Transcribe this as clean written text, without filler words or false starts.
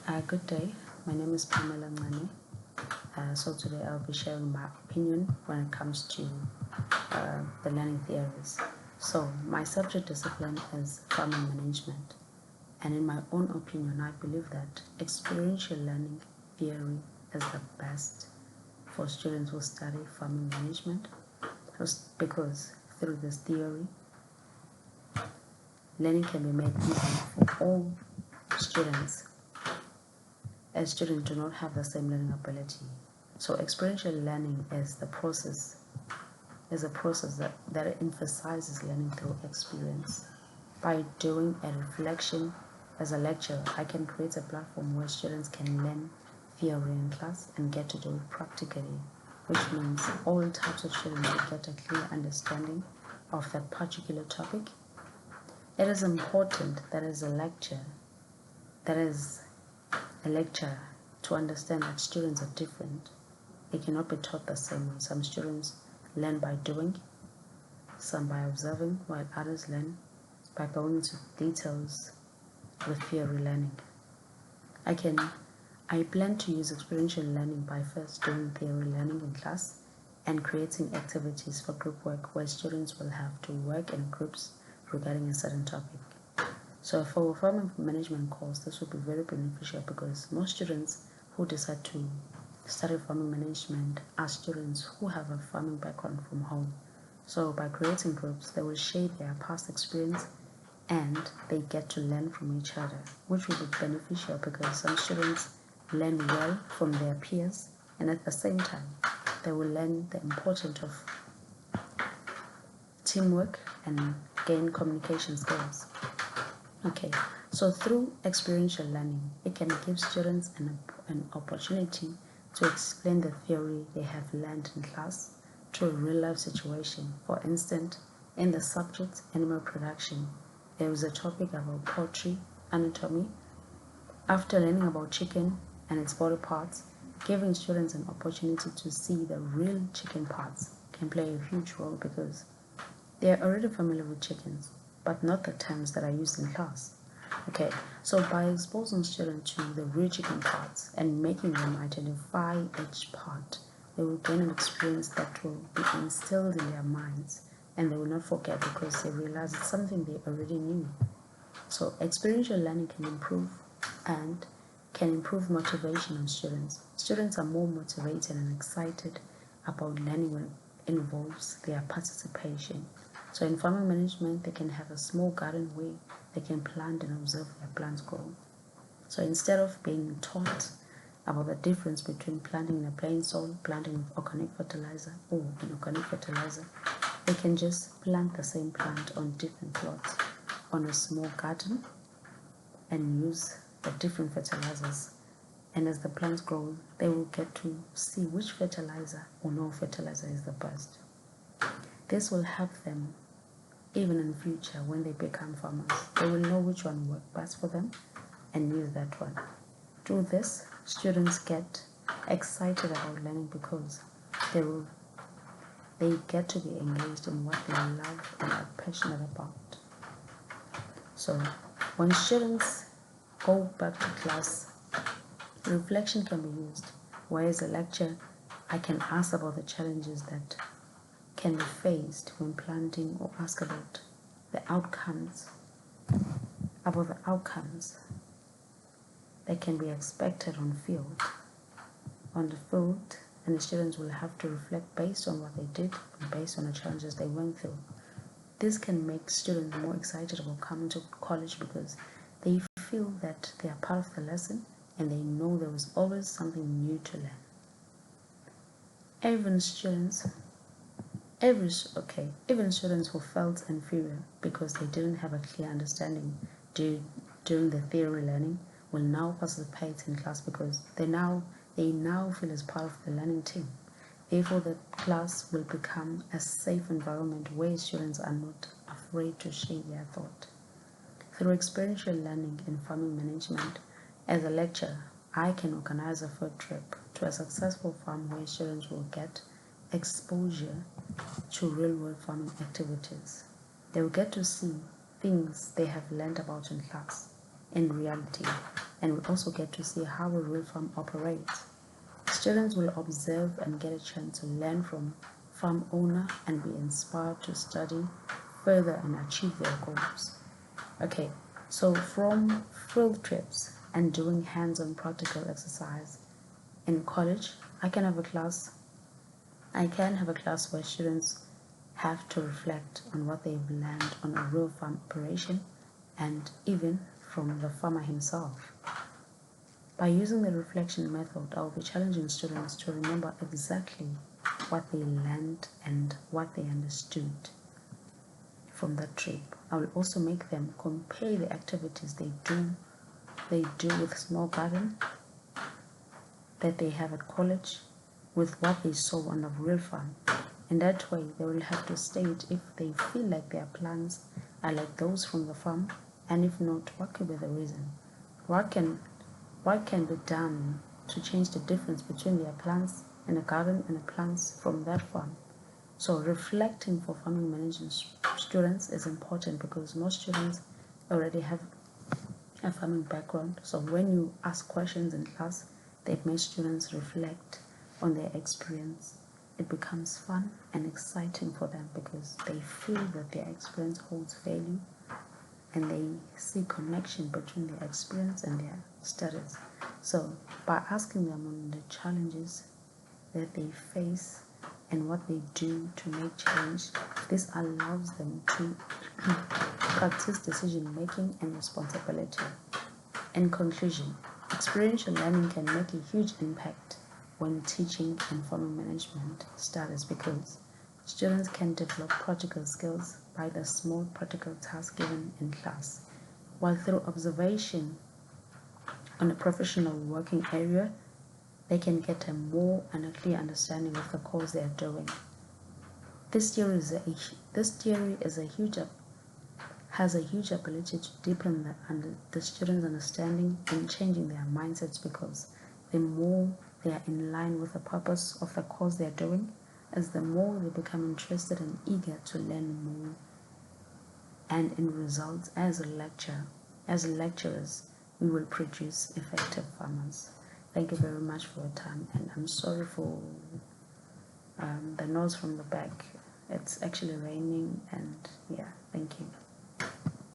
Good day. My name is Pamela Ngane. So today I'll be sharing my opinion when it comes to the learning theories. So my subject discipline is farming management, and in my own opinion, I believe that experiential learning theory is the best for students who study farming management, because through this theory, learning can be made easy for all students, as students do not have the same learning ability. So experiential learning is a process that emphasizes learning through experience. By doing a reflection as a lecturer, I can create a platform where students can learn theory in class and get to do it practically, which means all types of students will get a clear understanding of that particular topic. It is important that as a lecturer to understand that students are different. They cannot be taught the same way. Some students learn by doing, some by observing, while others learn by going into details with theory learning. I plan to use experiential learning by first doing theory learning in class and creating activities for group work where students will have to work in groups regarding a certain topic. So for a farming management course, this will be very beneficial because most students who decide to study farming management are students who have a farming background from home. So by creating groups, they will share their past experience and they get to learn from each other, which will be beneficial because some students learn well from their peers, and at the same time, they will learn the importance of teamwork and gain communication skills. Okay, so through experiential learning, it can give students an opportunity to explain the theory they have learned in class to a real-life situation. For instance, in the subject animal production, there was a topic about poultry anatomy. After learning about chicken and its body parts, giving students an opportunity to see the real chicken parts can play a huge role because they are already familiar with chickens, but not the terms that are used in class. Okay, so by exposing students to the real chicken parts and making them identify each part, they will gain an experience that will be instilled in their minds and they will not forget because they realize it's something they already knew. So experiential learning can improve motivation in students. Students are more motivated and excited about learning when it involves their participation. So in farming management, they can have a small garden where they can plant and observe their plants grow. So instead of being taught about the difference between planting in a plain soil, planting with organic fertilizer, or inorganic fertilizer, they can just plant the same plant on different plots on a small garden and use the different fertilizers. And as the plants grow, they will get to see which fertilizer or no fertilizer is the best. This will help them even in the future when they become farmers. They will know which one worked best for them and use that one. Through this, students get excited about learning because they get to be engaged in what they love and are passionate about. So when students go back to class, reflection can be used. Whereas a lecture, I can ask about the challenges that can be faced when planting or ask about the outcomes that can be expected on the field, and the students will have to reflect based on what they did and based on the challenges they went through. This can make students more excited about coming to college because they feel that they are part of the lesson and they know there is always something new to learn. Even students who felt inferior because they didn't have a clear understanding during the theory learning will now participate in class because they now feel as part of the learning team. Therefore, the class will become a safe environment where students are not afraid to share their thought. Through experiential learning in farming management, as a lecturer, I can organize a field trip to a successful farm where students will get exposure to real-world farming activities. They will get to see things they have learned about in class in reality. and we also get to see how a real farm operates. Students will observe and get a chance to learn from farm owner and be inspired to study further and achieve their goals. Okay, so from field trips and doing hands-on practical exercise in college, I can have a class where students have to reflect on what they've learned on a real farm operation and even from the farmer himself. By using the reflection method, I will be challenging students to remember exactly what they learned and what they understood from that trip. I will also make them compare the activities they do with small garden that they have at college with what they saw on a real farm. In that way, they will have to state if they feel like their plans are like those from the farm, and if not, what could be the reason? What can be done to change the difference between their plants in a garden and the plants from that farm? So reflecting for farming management students is important because most students already have a farming background. So when you ask questions in class that make students reflect on their experience, it becomes fun and exciting for them because they feel that their experience holds value and they see connection between their experience and their studies. So by asking them on the challenges that they face and what they do to make change, this allows them to practice decision making and responsibility. In conclusion, experiential learning can make a huge impact when teaching and farming management studies because students can develop practical skills by the small practical tasks given in class, while through observation on a professional working area, they can get a more and a clear understanding of the course they are doing. This theory has a huge ability to deepen the students' understanding and changing their mindsets because the more they are in line with the purpose of the course they are doing, as the more they become interested and eager to learn more. And in results, as lecturers, we will produce effective farmers. Thank you very much for your time, and I'm sorry for the noise from the back. It's actually raining, and yeah, thank you.